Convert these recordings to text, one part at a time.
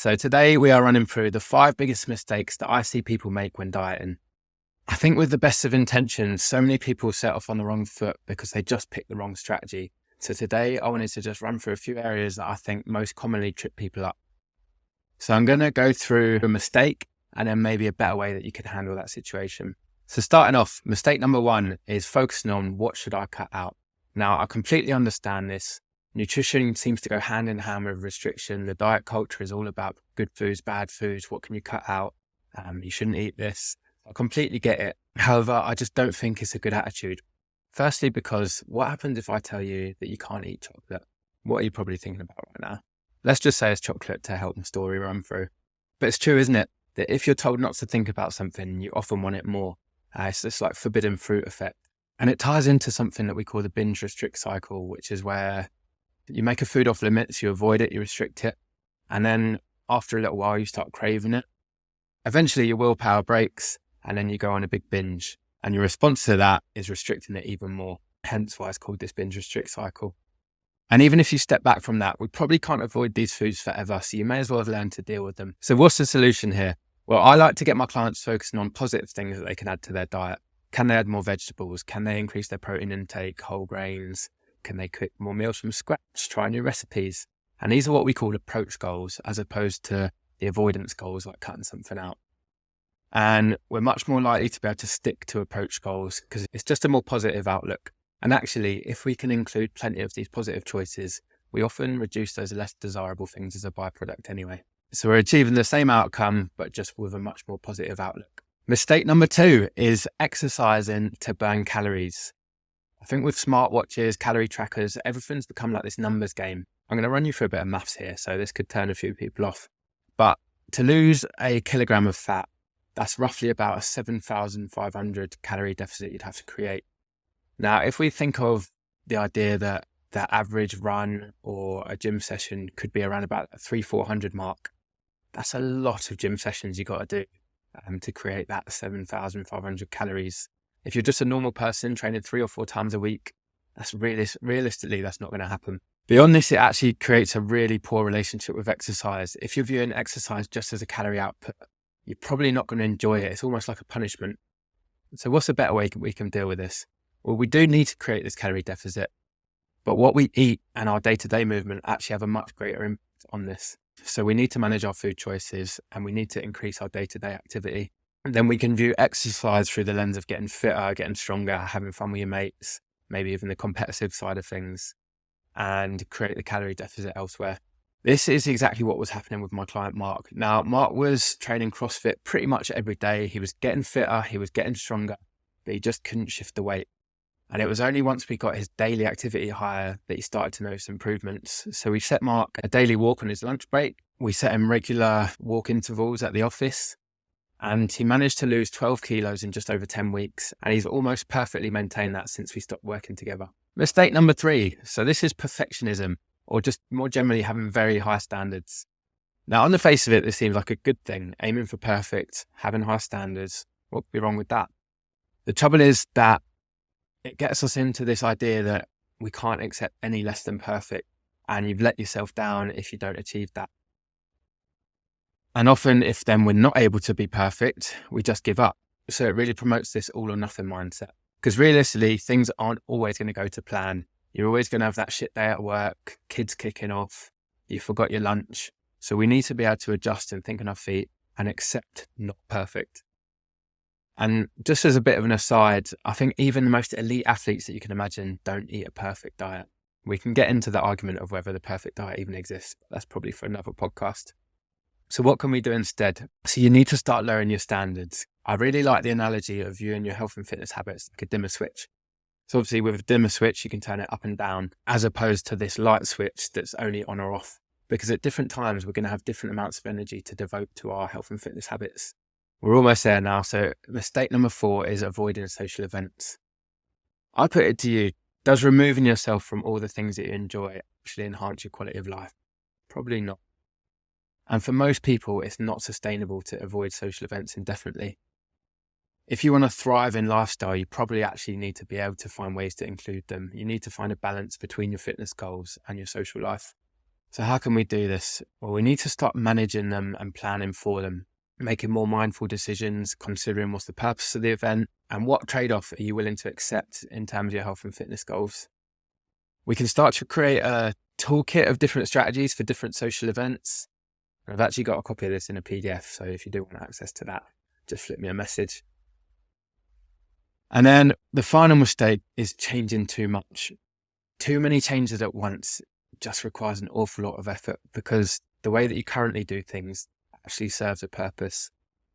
So today we are running through the 5 biggest mistakes that I see people make when dieting. I think with the best of intentions, so many people set off on the wrong foot because they just picked the wrong strategy. So today I wanted to just run through a few areas that I think most commonly trip people up. So I'm going to go through a mistake and then maybe a better way that you can handle that situation. So starting off, mistake number 1 is focusing on what should I cut out. Now I completely understand this. Nutrition seems to go hand in hand with restriction. The diet culture is all about good foods, bad foods. What can you cut out? You shouldn't eat this. I completely get it. However, I just don't think it's a good attitude. Firstly, because what happens if I tell you that you can't eat chocolate? What are you probably thinking about right now? Let's just say it's chocolate to help the story run through. But it's true, isn't it? That if you're told not to think about something, you often want it more. It's this like forbidden fruit effect. And it ties into something that we call the binge restrict cycle, which is where you make a food off limits, you avoid it, you restrict it. And then after a little while, you start craving it. Eventually your willpower breaks and then you go on a big binge. And your response to that is restricting it even more. Hence why it's called this binge restrict cycle. And even if you step back from that, we probably can't avoid these foods forever. So you may as well have learned to deal with them. So what's the solution here? Well, I like to get my clients focusing on positive things that they can add to their diet. Can they add more vegetables? Can they increase their protein intake, whole grains? Can they cook more meals from scratch, try new recipes? And these are what we call approach goals, as opposed to the avoidance goals, like cutting something out. And we're much more likely to be able to stick to approach goals because it's just a more positive outlook. And actually, if we can include plenty of these positive choices, we often reduce those less desirable things as a byproduct anyway. So we're achieving the same outcome, but just with a much more positive outlook. Mistake number 2 is exercising to burn calories. I think with smartwatches, calorie trackers, everything's become like this numbers game. I'm going to run you through a bit of maths here, so this could turn a few people off. But to lose a kilogram of fat, that's roughly about a 7,500 calorie deficit you'd have to create. Now, if we think of the idea that the average run or a gym session could be around about the 300-400 mark, that's a lot of gym sessions you got to do to create that 7,500 calories. If you're just a normal person training 3 or 4 times a week, that's realistically, that's not going to happen. Beyond this, it actually creates a really poor relationship with exercise. If you're viewing exercise just as a calorie output, you're probably not going to enjoy it. It's almost like a punishment. So what's a better way we can deal with this? Well, we do need to create this calorie deficit, but what we eat and our day-to-day movement actually have a much greater impact on this. So we need to manage our food choices and we need to increase our day-to-day activity. And then we can view exercise through the lens of getting fitter, getting stronger, having fun with your mates, maybe even the competitive side of things, and create the calorie deficit elsewhere. This is exactly what was happening with my client, Mark. Now, Mark was training CrossFit pretty much every day. He was getting fitter, he was getting stronger, but he just couldn't shift the weight. And it was only once we got his daily activity higher that he started to notice improvements. So we set Mark a daily walk on his lunch break. We set him regular walk intervals at the office. And he managed to lose 12 kilos in just over 10 weeks. And he's almost perfectly maintained that since we stopped working together. Mistake number 3. So this is perfectionism, or just more generally having very high standards. Now, on the face of it, this seems like a good thing, aiming for perfect, having high standards. What could be wrong with that? The trouble is that it gets us into this idea that we can't accept any less than perfect. And you've let yourself down if you don't achieve that. And often if then we're not able to be perfect, we just give up. So it really promotes this all or nothing mindset. Because realistically, things aren't always going to go to plan. You're always going to have that shit day at work, kids kicking off, you forgot your lunch. So we need to be able to adjust and think on our feet and accept not perfect. And just as a bit of an aside, I think even the most elite athletes that you can imagine don't eat a perfect diet. We can get into the argument of whether the perfect diet even exists, but that's probably for another podcast. So what can we do instead? So you need to start lowering your standards. I really like the analogy of viewing your health and fitness habits like a dimmer switch. So obviously with a dimmer switch, you can turn it up and down as opposed to this light switch that's only on or off. Because at different times, we're going to have different amounts of energy to devote to our health and fitness habits. We're almost there now. So mistake number 4 is avoiding social events. I put it to you, does removing yourself from all the things that you enjoy actually enhance your quality of life? Probably not. And for most people, it's not sustainable to avoid social events indefinitely. If you want to thrive in lifestyle, you probably actually need to be able to find ways to include them. You need to find a balance between your fitness goals and your social life. So how can we do this? Well, we need to start managing them and planning for them, making more mindful decisions, considering what's the purpose of the event and what trade-off are you willing to accept in terms of your health and fitness goals. We can start to create a toolkit of different strategies for different social events. I've actually got a copy of this in a PDF, so if you do want access to that, just flip me a message. And then the final mistake is changing too much. Too many changes at once just requires an awful lot of effort, because the way that you currently do things actually serves a purpose.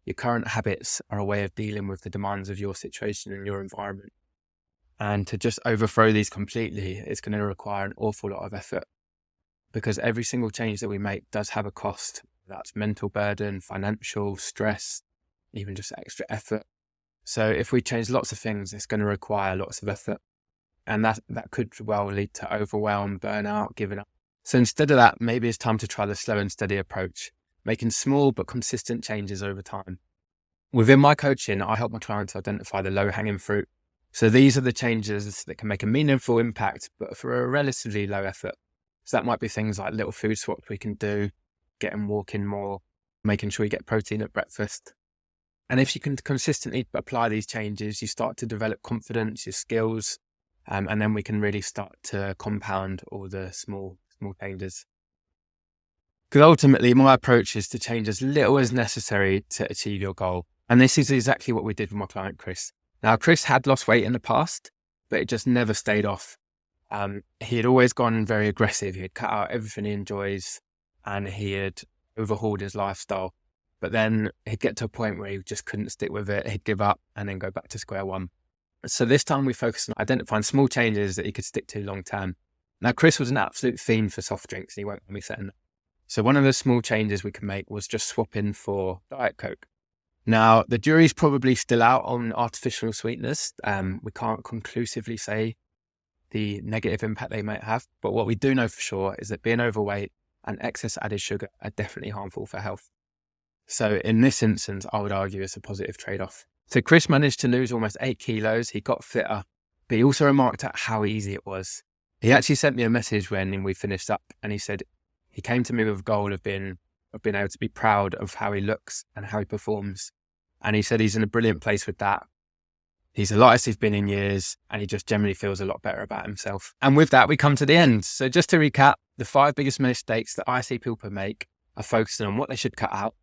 Your current habits are a way of dealing with the demands of your situation and your environment. And to just overthrow these completely is going to require an awful lot of effort, because every single change that we make does have a cost. That's mental burden, financial stress, even just extra effort. So if we change lots of things, it's going to require lots of effort. And that could well lead to overwhelm, burnout, giving up. So instead of that, maybe it's time to try the slow and steady approach, making small but consistent changes over time. Within my coaching, I help my clients identify the low-hanging fruit. So these are the changes that can make a meaningful impact, but for a relatively low effort. So that might be things like little food swaps we can do, getting walking more, making sure you get protein at breakfast. And if you can consistently apply these changes, you start to develop confidence, your skills, and then we can really start to compound all the small changes. Because ultimately, my approach is to change as little as necessary to achieve your goal. And this is exactly what we did with my client, Chris. Now, Chris had lost weight in the past, but it just never stayed off. He had always gone very aggressive. He had cut out everything he enjoys, and he had overhauled his lifestyle. But then he'd get to a point where he just couldn't stick with it. He'd give up and then go back to square one. So this time we focused on identifying small changes that he could stick to long term. Now, Chris was an absolute fiend for soft drinks, and he won't let me saying that. So one of the small changes we can make was just swapping for Diet Coke. Now, the jury's probably still out on artificial sweeteners. We can't conclusively say the negative impact they might have, but what we do know for sure is that being overweight and excess added sugar are definitely harmful for health. So in this instance, I would argue it's a positive trade-off. So Chris managed to lose almost 8 kilos. He got fitter, but he also remarked at how easy it was. He actually sent me a message when we finished up, and he said he came to me with a goal of being able to be proud of how he looks and how he performs. And he said he's in a brilliant place with that. He's the lightest he's been in years, and he just generally feels a lot better about himself. And with that, we come to the end. So just to recap, the 5 biggest mistakes that I see people make are focusing on what they should cut out.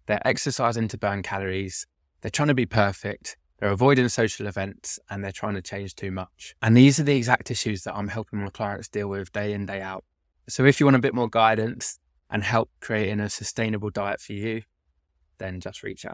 They're exercising to burn calories. They're trying to be perfect. They're avoiding social events, and they're trying to change too much. And these are the exact issues that I'm helping my clients deal with day in, day out. So if you want a bit more guidance and help creating a sustainable diet for you, then just reach out.